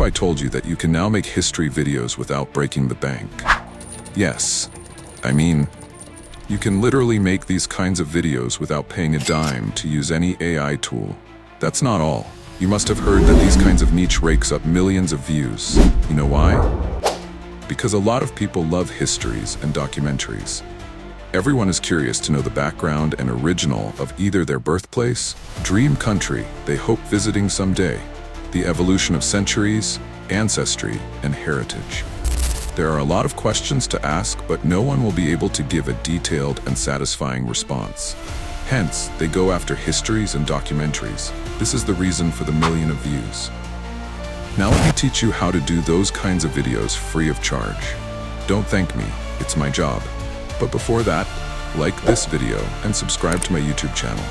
if I told you that you can now make history videos without breaking the bank? Yes. I mean, you can literally make these kinds of videos without paying a dime to use any AI tool. That's not all. You must have heard that these kinds of niche rakes up millions of views. You know why? Because a lot of people love histories and documentaries. Everyone is curious to know the background and original of either their birthplace, dream country they hope visiting someday, the evolution of centuries, ancestry, and heritage. There are a lot of questions to ask, but no one will be able to give a detailed and satisfying response. Hence, they go after histories and documentaries. This is the reason for the million of views. Now let me teach you how to do those kinds of videos free of charge. Don't thank me, it's my job. But before that, like this video and subscribe to my YouTube channel.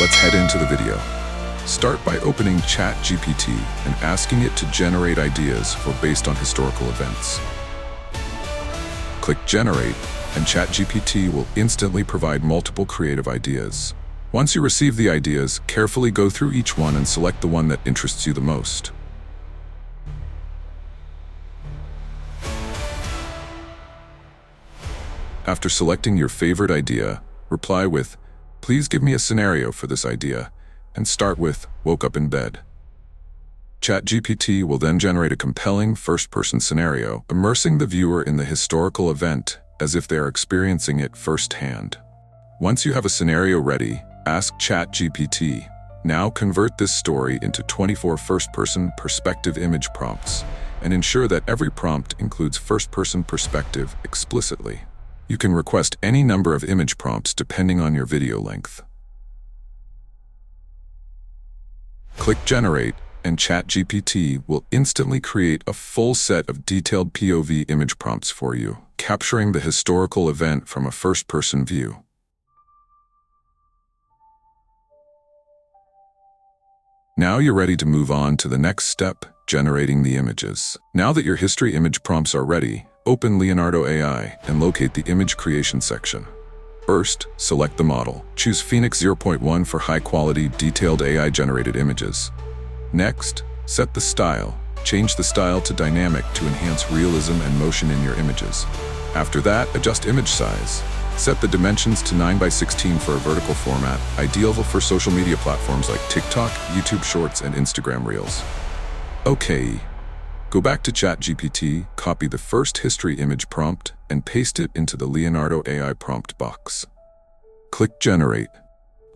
Let's head into the video. Start by opening ChatGPT and asking it to generate ideas based on historical events. Click Generate, and ChatGPT will instantly provide multiple creative ideas. Once you receive the ideas, carefully go through each one and select the one that interests you the most. After selecting your favorite idea, reply with, "Please give me a scenario for this idea," and start with, "Woke up in bed." ChatGPT will then generate a compelling first-person scenario, immersing the viewer in the historical event as if they are experiencing it firsthand. Once you have a scenario ready, ask ChatGPT, "Now convert this story into 24 first-person perspective image prompts," and ensure that every prompt includes first-person perspective explicitly. You can request any number of image prompts depending on your video length. Click Generate, and ChatGPT will instantly create a full set of detailed POV image prompts for you, capturing the historical event from a first-person view. Now you're ready to move on to the next step, generating the images. Now that your history image prompts are ready, open Leonardo AI and locate the image creation section. First, select the model. Choose Phoenix 0.1 for high-quality, detailed AI-generated images. Next, set the style. Change the style to dynamic to enhance realism and motion in your images. After that, adjust image size. Set the dimensions to 9:16 for a vertical format, ideal for social media platforms like TikTok, YouTube Shorts, and Instagram Reels. Okay. Go back to ChatGPT, copy the first history image prompt, and paste it into the Leonardo AI prompt box. Click Generate.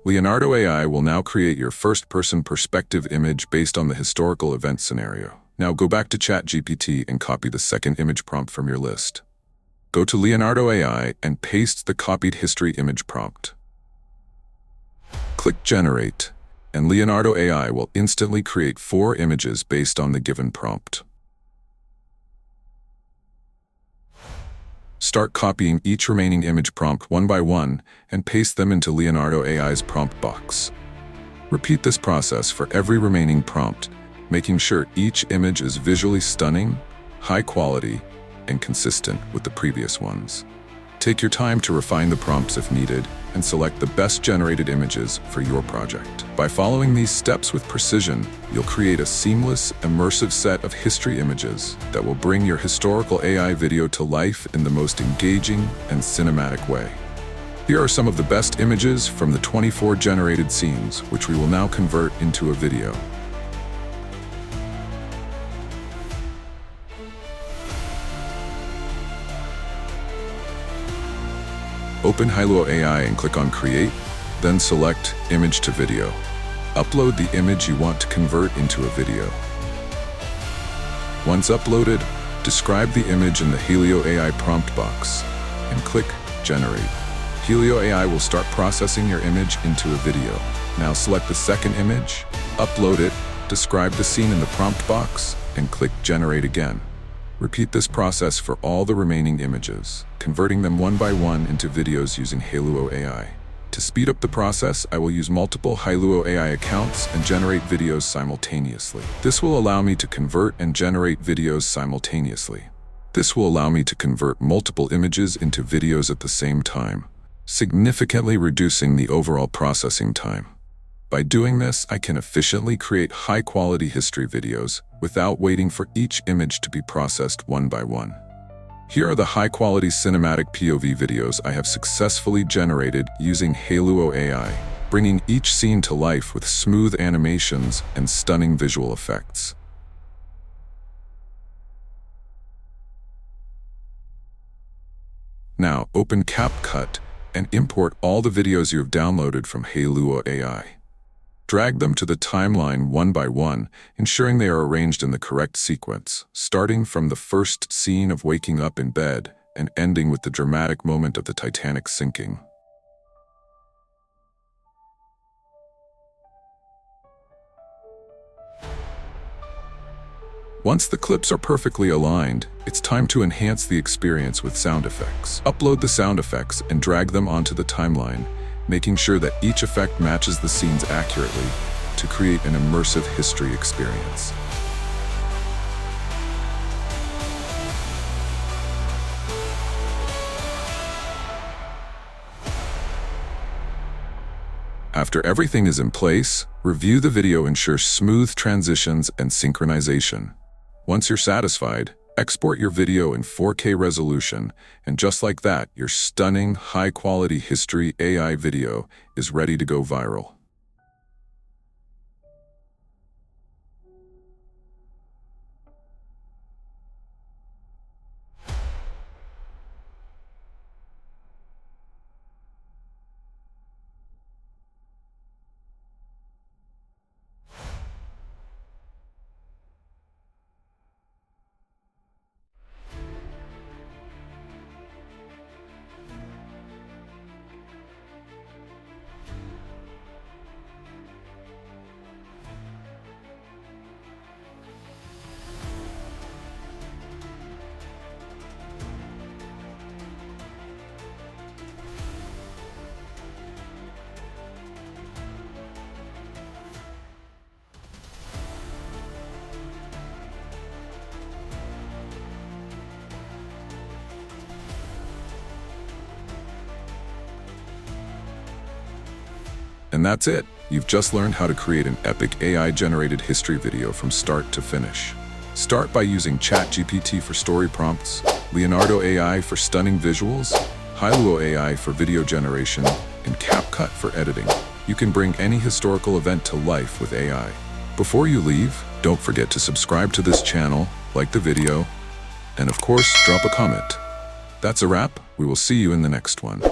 Leonardo AI will now create your first-person perspective image based on the historical event scenario. Now go back to ChatGPT and copy the second image prompt from your list. Go to Leonardo AI and paste the copied history image prompt. Click Generate, and Leonardo AI will instantly create 4 images based on the given prompt. Start copying each remaining image prompt one by one and paste them into Leonardo AI's prompt box. Repeat this process for every remaining prompt, making sure each image is visually stunning, high quality, and consistent with the previous ones. Take your time to refine the prompts if needed, and select the best generated images for your project. By following these steps with precision, you'll create a seamless, immersive set of history images that will bring your historical AI video to life in the most engaging and cinematic way. Here are some of the best images from the 24 generated scenes, which we will now convert into a video. Open Hailuo AI and click on Create, then select Image to Video. Upload the image you want to convert into a video. Once uploaded, describe the image in the Hailuo AI prompt box and click Generate. Hailuo AI will start processing your image into a video. Now select the second image, upload it, describe the scene in the prompt box, and click Generate again. Repeat this process for all the remaining images, converting them one by one into videos using Hailuo AI. To speed up the process, I will use multiple Hailuo AI accounts and generate videos simultaneously. This will allow me to convert and generate videos simultaneously. This will allow me to convert multiple images into videos at the same time, significantly reducing the overall processing time. By doing this, I can efficiently create high-quality history videos without waiting for each image to be processed one by one. Here are the high-quality cinematic POV videos I have successfully generated using Leonardo AI, bringing each scene to life with smooth animations and stunning visual effects. Now, open CapCut and import all the videos you have downloaded from Leonardo AI. Drag them to the timeline one by one, ensuring they are arranged in the correct sequence, starting from the first scene of waking up in bed and ending with the dramatic moment of the Titanic sinking. Once the clips are perfectly aligned, it's time to enhance the experience with sound effects. Upload the sound effects and drag them onto the timeline, making sure that each effect matches the scenes accurately to create an immersive history experience. After everything is in place, review the video, ensure smooth transitions and synchronization. Once you're satisfied, export your video in 4K resolution, and just like that, your stunning, high-quality history AI video is ready to go viral. And that's it. You've just learned how to create an epic AI-generated history video from start to finish. Start by using ChatGPT for story prompts, Leonardo AI for stunning visuals, Leonardo AI for video generation, and CapCut for editing. You can bring any historical event to life with AI. Before you leave, don't forget to subscribe to this channel, like the video, and of course, drop a comment. That's a wrap. We will see you in the next one.